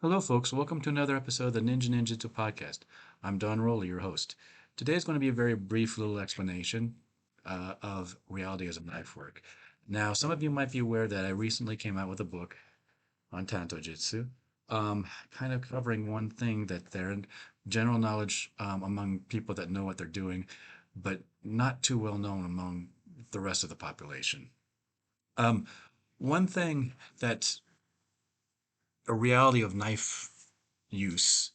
Hello, folks. Welcome to another episode of the Ninjutsu podcast. I'm Don Rowley, your host. Today is going to be a very brief little explanation of reality as a knife work. Now, some of you might be aware that I recently came out with a book on Tanto Jitsu, kind of covering one thing that they're in general knowledge among people that know what they're doing, but not too well known among the rest of the population. Um, One thing that a reality of knife use.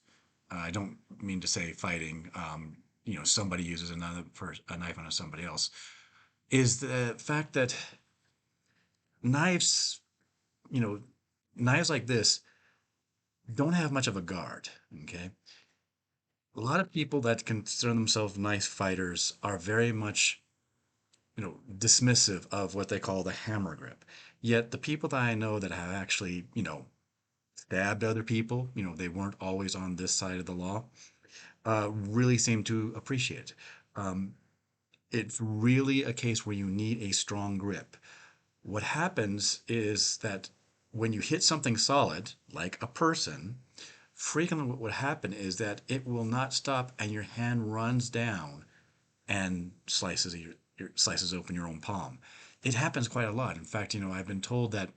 I don't mean to say fighting. Somebody uses a knife on somebody else. Is the fact that knives, you know, knives like this don't have much of a guard. Okay, a lot of people that consider themselves knife fighters are very much, dismissive of what they call the hammer grip. Yet the people that I know that have actually, stabbed other people, they weren't always on this side of the law, really seem to appreciate it. It's really a case where you need a strong grip. What happens is that when you hit something solid, like a person, frequently what would happen is that it will not stop and your hand runs down and slices open your own palm. It happens quite a lot. In fact, I've been told that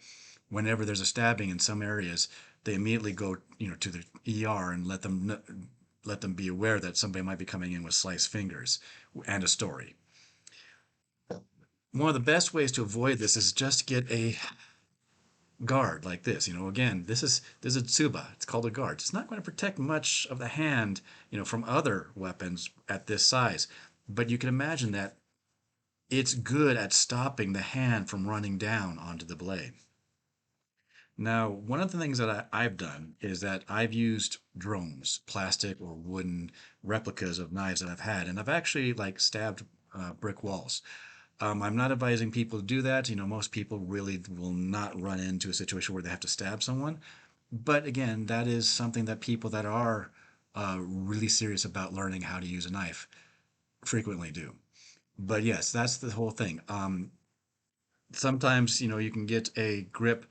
whenever there's a stabbing in some areas, they immediately go, to the ER and let them be aware that somebody might be coming in with sliced fingers and a story. One of the best ways to avoid this is just get a guard like this. Again, this is a tsuba. It's called a guard. It's not going to protect much of the hand, from other weapons at this size, but you can imagine that it's good at stopping the hand from running down onto the blade. Now, one of the things that I've done is that I've used drones, plastic or wooden replicas of knives that I've had, and I've actually like stabbed brick walls. I'm not advising people to do that. Most people really will not run into a situation where they have to stab someone. But again, that is something that people that are really serious about learning how to use a knife frequently do. But yes, that's the whole thing. Sometimes, you can get a grip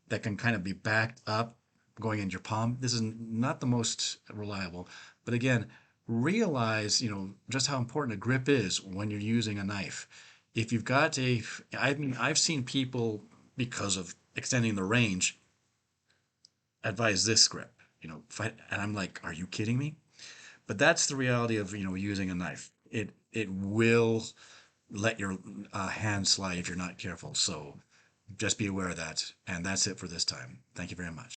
that can kind of be backed up going into your palm. This is not the most reliable. But again, realize, just how important a grip is when you're using a knife. If you've got I mean, I've seen people, because of extending the range, advise this grip, and I'm like, are you kidding me? But that's the reality of, using a knife. It will let your hand slide if you're not careful. So just be aware of that. And that's it for this time. Thank you very much.